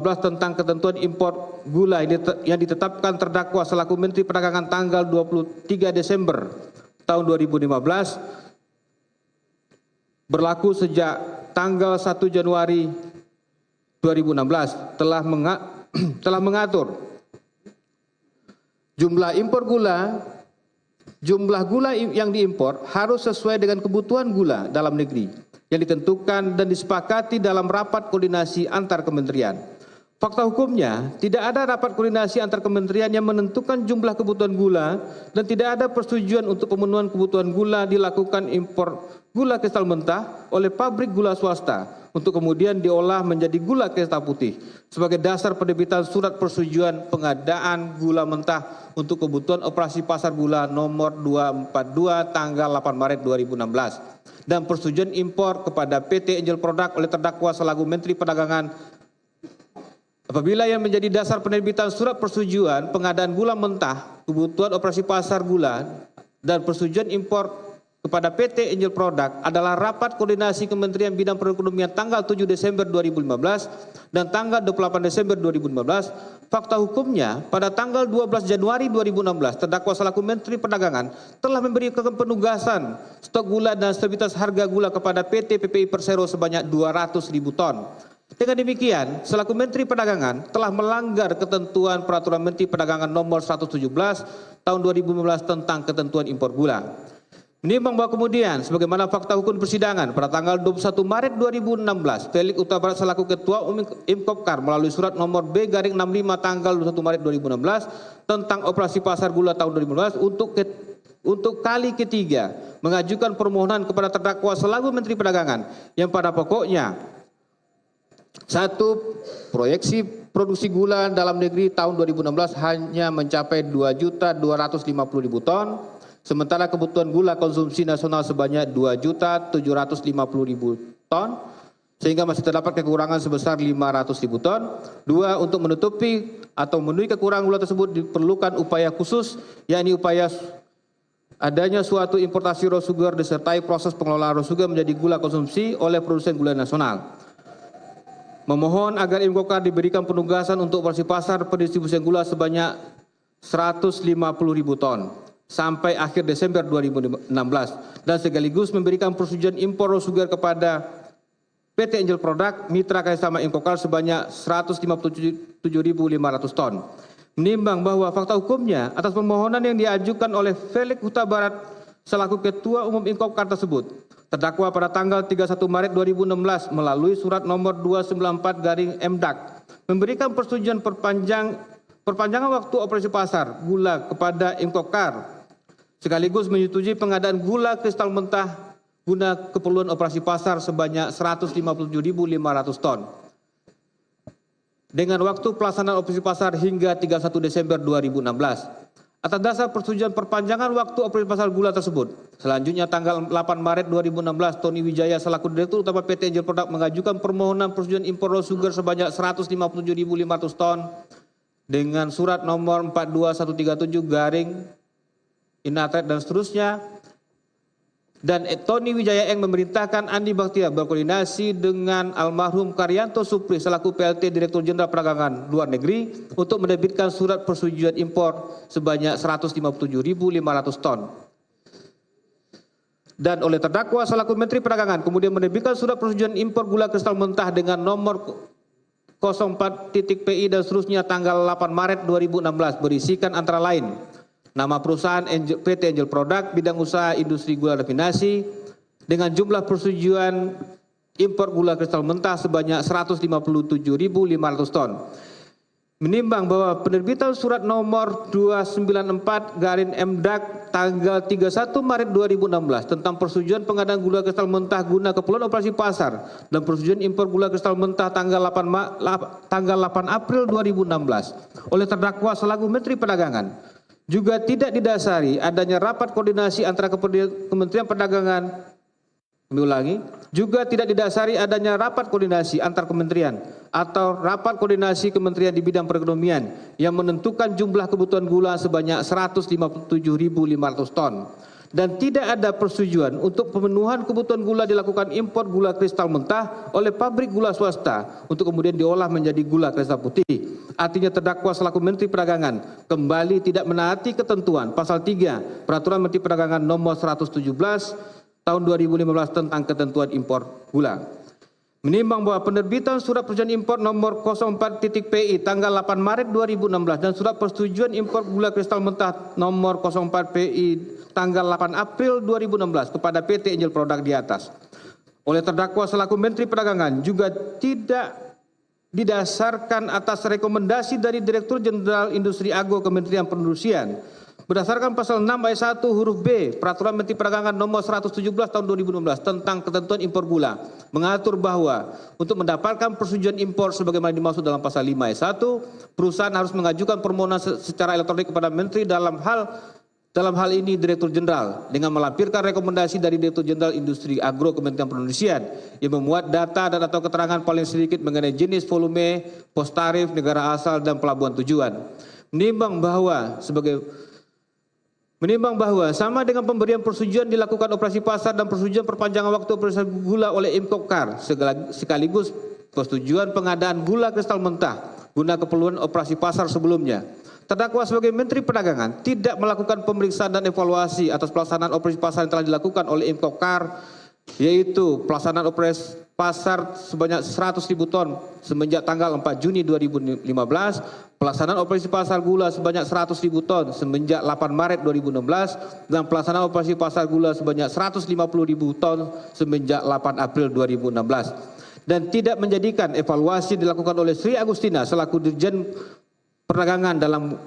tentang ketentuan impor gula yang ditetapkan terdakwa selaku Menteri Perdagangan tanggal 23 Desember tahun 2015 berlaku sejak tanggal 1 Januari 2016 telah mengatur jumlah gula yang diimpor harus sesuai dengan kebutuhan gula dalam negeri yang ditentukan dan disepakati dalam rapat koordinasi antar kementerian. Fakta hukumnya, tidak ada rapat koordinasi antar kementerian yang menentukan jumlah kebutuhan gula dan tidak ada persetujuan untuk pemenuhan kebutuhan gula dilakukan impor gula kristal mentah oleh pabrik gula swasta untuk kemudian diolah menjadi gula kristal putih sebagai dasar penerbitan surat persetujuan pengadaan gula mentah untuk kebutuhan operasi pasar gula nomor 242 tanggal 8 Maret 2016 dan persetujuan impor kepada PT Angel Product oleh terdakwa selaku Menteri Perdagangan apabila yang menjadi dasar penerbitan surat persetujuan pengadaan gula mentah, kebutuhan operasi pasar gula, dan persetujuan impor kepada PT Angel Product adalah rapat koordinasi Kementerian Bidang Perekonomian tanggal 7 Desember 2015 dan tanggal 28 Desember 2015. Fakta hukumnya, pada tanggal 12 Januari 2016, terdakwa selaku Menteri Perdagangan telah memberikan penugasan stok gula dan stabilitas harga gula kepada PT PPI Persero sebanyak 200.000 ton. Dengan demikian, selaku Menteri Perdagangan telah melanggar ketentuan Peraturan Menteri Perdagangan nomor 117 tahun 2015 tentang ketentuan impor gula. Menimbang bahwa kemudian, sebagaimana fakta hukum persidangan, pada tanggal 21 Maret 2016, Felix Huta Barat selaku Ketua Umum Impopkar melalui surat nomor B/65 tanggal 21 Maret 2016 tentang operasi pasar gula tahun 2015 untuk kali ketiga mengajukan permohonan kepada terdakwa selaku Menteri Perdagangan yang pada pokoknya satu, proyeksi produksi gula dalam negeri tahun 2016 hanya mencapai 2.250.000 ton, sementara kebutuhan gula konsumsi nasional sebanyak 2.750.000 ton, sehingga masih terdapat kekurangan sebesar 500.000 ton. Dua, untuk menutupi atau memenuhi kekurangan gula tersebut diperlukan upaya khusus, yakni upaya adanya suatu importasi raw sugar disertai proses pengelolaan raw sugar menjadi gula konsumsi oleh produsen gula nasional. Memohon agar Impopkar diberikan penugasan untuk operasi pasar pendistribusian gula sebanyak 150.000 ton sampai akhir Desember 2016 dan sekaligus memberikan persetujuan impor raw sugar kepada PT Angel Product mitra kerjasama Impopkar sebanyak 157.500 ton. Menimbang bahwa fakta hukumnya atas permohonan yang diajukan oleh Felix Huta Barat selaku Ketua Umum Impopkar tersebut, terdakwa pada tanggal 31 Maret 2016 melalui surat nomor 294/MDAK memberikan persetujuan perpanjangan waktu operasi pasar gula kepada Impopkar sekaligus menyetujui pengadaan gula kristal mentah guna keperluan operasi pasar sebanyak 157.500 ton dengan waktu pelaksanaan operasi pasar hingga 31 Desember 2016. Atas dasar persetujuan perpanjangan waktu operasi pasar gula tersebut, selanjutnya tanggal 8 Maret 2016, Tony Wijaya selaku Direktur Utama PT Angel Product mengajukan permohonan persetujuan impor raw sugar sebanyak 157.500 ton dengan surat nomor 42137 dan seterusnya. Dan Tony Wijaya Eng memerintahkan Andi Baktiar berkoordinasi dengan almarhum Karyanto Supri selaku PLT Direktur Jenderal Perdagangan Luar Negeri untuk menerbitkan surat persetujuan impor sebanyak 157.500 ton. Dan oleh terdakwa selaku Menteri Perdagangan kemudian menerbitkan surat persetujuan impor gula kristal mentah dengan nomor 04.PI dan seterusnya tanggal 8 Maret 2016 berisikan antara lain nama perusahaan PT Angel Product bidang usaha industri gula rafinasi dengan jumlah persetujuan impor gula kristal mentah sebanyak 157.500 ton. Menimbang bahwa penerbitan surat nomor 294/MDAK tanggal 31 Maret 2016 tentang persetujuan pengadaan gula kristal mentah guna keperluan operasi pasar dan persetujuan impor gula kristal mentah tanggal 8 April 2016 oleh terdakwa selaku Menteri Perdagangan juga tidak didasari adanya rapat koordinasi antara Kementerian Perdagangan, juga tidak didasari adanya rapat koordinasi antar kementerian atau rapat koordinasi kementerian di bidang perekonomian yang menentukan jumlah kebutuhan gula sebanyak 157.500 ton. dan tidak ada persetujuan untuk pemenuhan kebutuhan gula dilakukan impor gula kristal mentah oleh pabrik gula swasta untuk kemudian diolah menjadi gula kristal putih. Artinya terdakwa selaku Menteri Perdagangan kembali tidak menaati ketentuan pasal 3 Peraturan Menteri Perdagangan nomor 117 tahun 2015 tentang ketentuan impor gula. Menimbang bahwa penerbitan surat persetujuan impor nomor 04.PI tanggal 8 Maret 2016 dan surat persetujuan impor gula kristal mentah nomor 04.PI tanggal 8 April 2016 kepada PT Angel Product di atas oleh terdakwa selaku Menteri Perdagangan juga tidak didasarkan atas rekomendasi dari Direktur Jenderal Industri Agro Kementerian Perindustrian berdasarkan pasal 6 ayat 1 huruf B Peraturan Menteri Perdagangan nomor 117 tahun 2016 tentang ketentuan impor gula mengatur bahwa untuk mendapatkan persetujuan impor sebagaimana dimaksud dalam pasal 5 ayat 1 perusahaan harus mengajukan permohonan secara elektronik kepada Menteri dalam hal ini Direktur Jenderal dengan melampirkan rekomendasi dari Direktur Jenderal Industri Agro Kementerian Perindustrian yang memuat data dan atau keterangan paling sedikit mengenai jenis, volume, pos tarif, negara asal dan pelabuhan tujuan. Menimbang bahwa sama dengan pemberian persetujuan dilakukan operasi pasar dan persetujuan perpanjangan waktu operasi gula oleh Impopkar sekaligus persetujuan pengadaan gula kristal mentah guna keperluan operasi pasar sebelumnya. Terdakwa sebagai Menteri Perdagangan tidak melakukan pemeriksaan dan evaluasi atas pelaksanaan operasi pasar yang telah dilakukan oleh Impopkar, yaitu pelaksanaan operasi pasar sebanyak 100.000 ton semenjak tanggal 4 Juni 2015, pelaksanaan operasi pasar gula sebanyak 100.000 ton semenjak 8 Maret 2016, dan pelaksanaan operasi pasar gula sebanyak 150.000 ton semenjak 8 April 2016. Dan tidak menjadikan evaluasi dilakukan oleh Sri Agustina selaku Dirjen Perdagangan dalam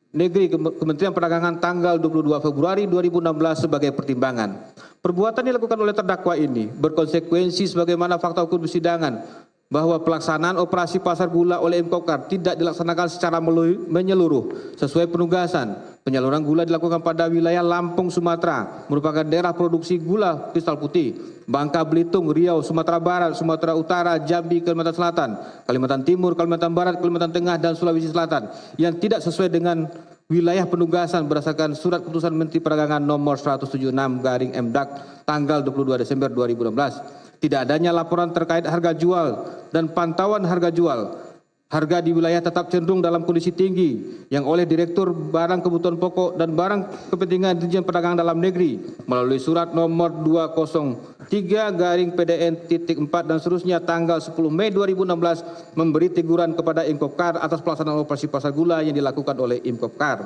Negeri Kementerian Perdagangan tanggal 22 Februari 2016 sebagai pertimbangan. Perbuatan yang dilakukan oleh terdakwa ini berkonsekuensi sebagaimana fakta hukum persidangan bahwa pelaksanaan operasi pasar gula oleh Impopkar tidak dilaksanakan secara menyeluruh sesuai penugasan. Penyaluran gula dilakukan pada wilayah Lampung, Sumatera, merupakan daerah produksi gula kristal putih. Bangka Belitung, Riau, Sumatera Barat, Sumatera Utara, Jambi, Kalimantan Selatan, Kalimantan Timur, Kalimantan Barat, Kalimantan Tengah, dan Sulawesi Selatan yang tidak sesuai dengan wilayah penugasan berdasarkan surat keputusan Menteri Perdagangan nomor 176/MDAK tanggal 22 Desember 2016. Tidak adanya laporan terkait harga jual dan pantauan harga jual. Harga di wilayah tetap cenderung dalam kondisi tinggi yang oleh Direktur Barang Kebutuhan Pokok dan Barang Kepentingan Dirjen Perdagangan Dalam Negeri melalui surat nomor 203/PDN-4 dan seterusnya tanggal 10 Mei 2016 memberi teguran kepada Impopkar atas pelaksanaan operasi pasar gula yang dilakukan oleh Impopkar.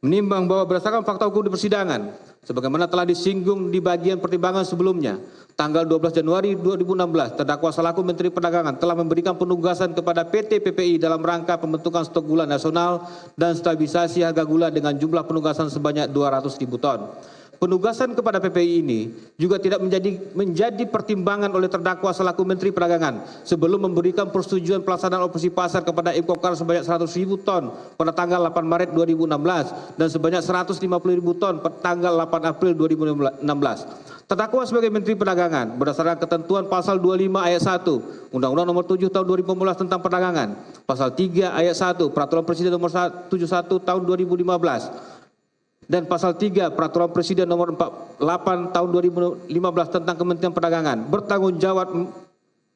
Menimbang bahwa berdasarkan fakta hukum di persidangan, sebagaimana telah disinggung di bagian pertimbangan sebelumnya, tanggal 12 Januari 2016, terdakwa selaku Menteri Perdagangan telah memberikan penugasan kepada PT PPI dalam rangka pembentukan stok gula nasional dan stabilisasi harga gula dengan jumlah penugasan sebanyak 200.000 ton. Penugasan kepada PPI ini juga tidak menjadi pertimbangan oleh terdakwa selaku Menteri Perdagangan sebelum memberikan persetujuan pelaksanaan operasi pasar kepada Impopkar sebanyak 100.000 ton pada tanggal 8 Maret 2016 dan sebanyak 150.000 ton pada tanggal 8 April 2016. Terdakwa sebagai Menteri Perdagangan berdasarkan ketentuan pasal 25 ayat 1 Undang-Undang nomor 7 tahun 2015 tentang perdagangan, pasal 3 ayat 1 Peraturan Presiden nomor 71 tahun 2015 dan pasal 3 Peraturan Presiden nomor 48 tahun 2015 tentang Kementerian Perdagangan bertanggung jawab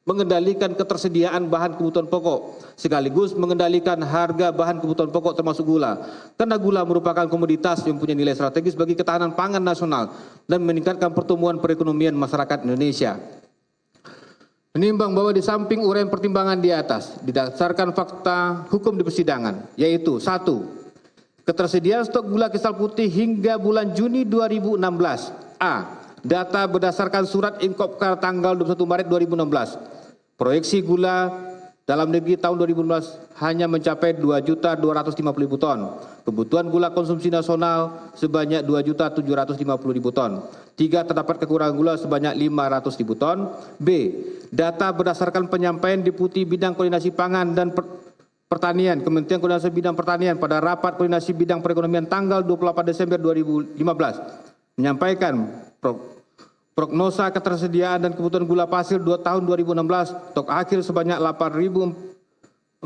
mengendalikan ketersediaan bahan kebutuhan pokok sekaligus mengendalikan harga bahan kebutuhan pokok termasuk gula. Karena gula merupakan komoditas yang punya nilai strategis bagi ketahanan pangan nasional dan meningkatkan pertumbuhan perekonomian masyarakat Indonesia. Menimbang bahwa di samping uraian pertimbangan di atas didasarkan fakta hukum di persidangan, yaitu 1. Ketersediaan stok gula kristal putih hingga bulan Juni 2016. A. Data berdasarkan surat Impopkar tanggal 21 Maret 2016. Proyeksi gula dalam negeri tahun 2016 hanya mencapai 2.250.000 ton. Kebutuhan gula konsumsi nasional sebanyak 2.750.000 ton. 3. Terdapat kekurangan gula sebanyak 500.000 ton. B. Data berdasarkan penyampaian Deputi Bidang Koordinasi Pangan dan Pertanian, Kementerian Koordinasi Bidang Pertanian pada rapat koordinasi bidang perekonomian tanggal 28 Desember 2015 menyampaikan prognosa ketersediaan dan kebutuhan gula pasir tahun 2016 stok akhir sebanyak 840.611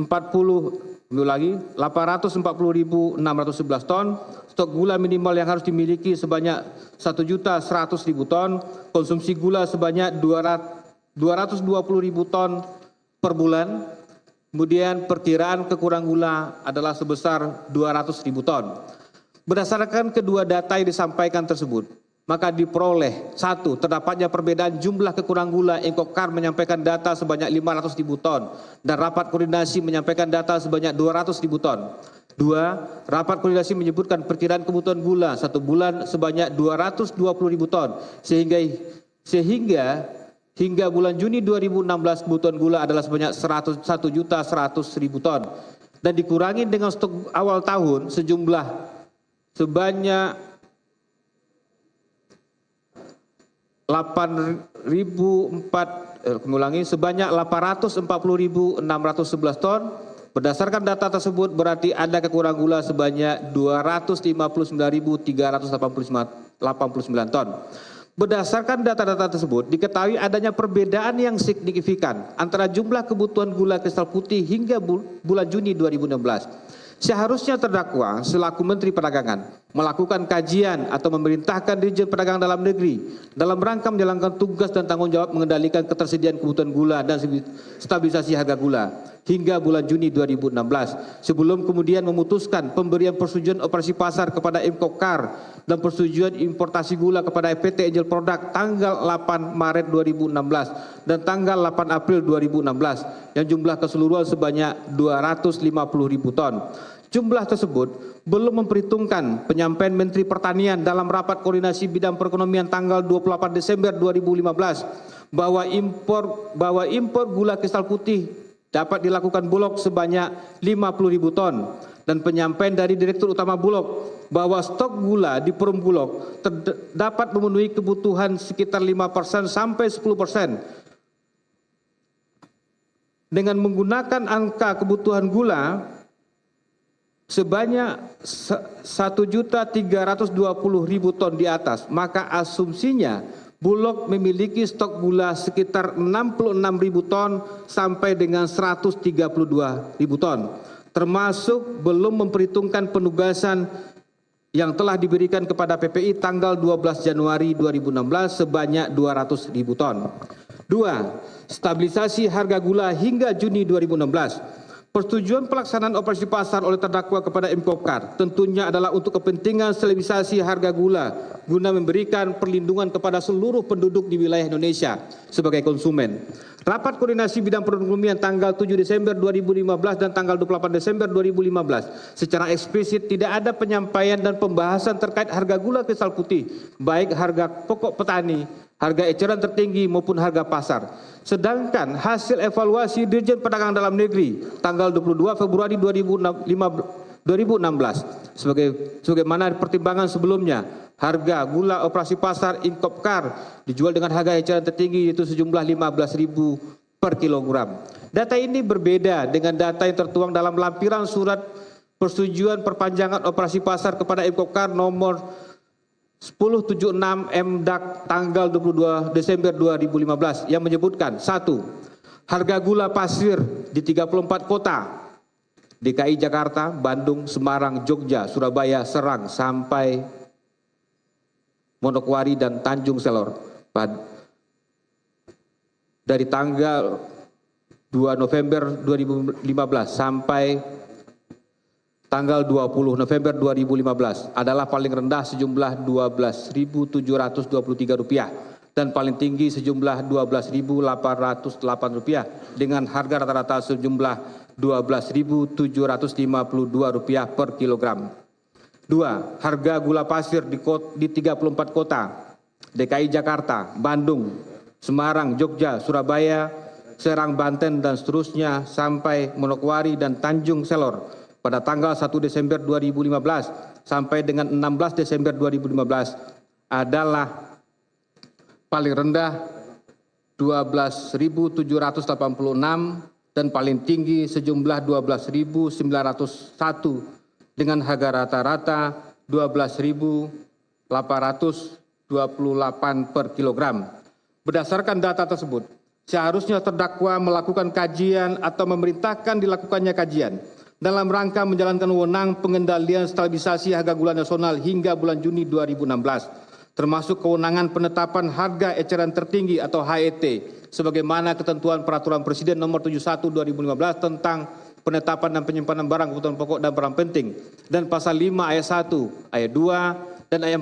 ton, stok gula minimal yang harus dimiliki sebanyak 1.100.000 ton, konsumsi gula sebanyak 220.000 ton per bulan, kemudian perkiraan kekurang gula adalah sebesar 200.000 ton. Berdasarkan kedua data yang disampaikan tersebut, maka diperoleh: 1. Terdapatnya perbedaan jumlah kekurang gula. Inkopkar menyampaikan data sebanyak 500.000 ton dan rapat koordinasi menyampaikan data sebanyak 200.000 ton. 2. Rapat koordinasi menyebutkan perkiraan kebutuhan gula 1 bulan sebanyak 220.000 ton sehingga hingga bulan Juni 2016 kebutuhan gula adalah sebanyak 1.100.000 ton dan dikurangi dengan stok awal tahun sebanyak 840.611 ton. Berdasarkan data tersebut berarti ada kekurang gula sebanyak 259.389 ton. Berdasarkan data-data tersebut diketahui adanya perbedaan yang signifikan antara jumlah kebutuhan gula kristal putih hingga bulan Juni 2016. Seharusnya terdakwa selaku Menteri Perdagangan melakukan kajian atau memerintahkan Dirjen Perdagangan Dalam Negeri dalam rangka menjalankan tugas dan tanggung jawab mengendalikan ketersediaan kebutuhan gula dan stabilisasi harga gula hingga bulan Juni 2016 sebelum kemudian memutuskan pemberian persetujuan operasi pasar kepada Inkopkar dan persetujuan importasi gula kepada PT Angel Product tanggal 8 Maret 2016 dan tanggal 8 April 2016 yang jumlah keseluruhan sebanyak 250.000 ton. Jumlah tersebut belum memperhitungkan penyampaian Menteri Pertanian dalam rapat koordinasi bidang perekonomian tanggal 28 Desember 2015 bahwa impor gula kristal putih dapat dilakukan Bulog sebanyak 50.000 ton dan penyampaian dari Direktur Utama Bulog bahwa stok gula di Perum Bulog dapat memenuhi kebutuhan sekitar 5% sampai 10% dengan menggunakan angka kebutuhan gula sebanyak 1.320.000 ton di atas, maka asumsinya Bulog memiliki stok gula sekitar 66.000 ton sampai dengan 132.000 ton, termasuk belum memperhitungkan penugasan yang telah diberikan kepada PPI tanggal 12 Januari 2016 sebanyak 200.000 ton. 2. Stabilisasi harga gula hingga Juni 2016. Persetujuan pelaksanaan operasi pasar oleh terdakwa kepada Inkopkar tentunya adalah untuk kepentingan stabilisasi harga gula guna memberikan perlindungan kepada seluruh penduduk di wilayah Indonesia sebagai konsumen. Rapat koordinasi bidang perekonomian tanggal 7 Desember 2015 dan tanggal 28 Desember 2015 secara eksplisit tidak ada penyampaian dan pembahasan terkait harga gula kristal putih, baik harga pokok petani, harga eceran tertinggi maupun harga pasar. Sedangkan hasil evaluasi Dirjen Perdagangan Dalam Negeri tanggal 22 Februari 2016 sebagaimana pertimbangan sebelumnya, harga gula operasi pasar Inkopkar dijual dengan harga eceran tertinggi yaitu sejumlah 15.000 per kilogram. Data ini berbeda dengan data yang tertuang dalam lampiran surat persetujuan perpanjangan operasi pasar kepada Inkopkar nomor 1076 MDAK tanggal 22 Desember 2015 yang menyebutkan 1. Harga gula pasir di 34 kota DKI Jakarta, Bandung, Semarang, Jogja, Surabaya, Serang sampai Manokwari dan Tanjung Selor dari tanggal 2 November 2015 sampai tanggal 20 November 2015 adalah paling rendah sejumlah Rp12.723 dan paling tinggi sejumlah Rp12.808 dengan harga rata-rata sejumlah Rp12.752 per kilogram. 2. Harga gula pasir di 34 kota DKI Jakarta, Bandung, Semarang, Jogja, Surabaya, Serang, Banten dan seterusnya sampai Manokwari dan Tanjung Selor pada tanggal 1 Desember 2015 sampai dengan 16 Desember 2015 adalah paling rendah 12.786 dan paling tinggi sejumlah 12.901 dengan harga rata-rata 12.828 per kilogram. Berdasarkan data tersebut, seharusnya terdakwa melakukan kajian atau memerintahkan dilakukannya kajian dalam rangka menjalankan wewenang pengendalian stabilisasi harga gula nasional hingga bulan Juni 2016, termasuk kewenangan penetapan harga eceran tertinggi atau HET, sebagaimana ketentuan Peraturan Presiden Nomor 71 2015 tentang penetapan dan penyimpanan barang kebutuhan pokok dan barang penting, dan pasal 5 ayat 1, ayat 2, dan ayat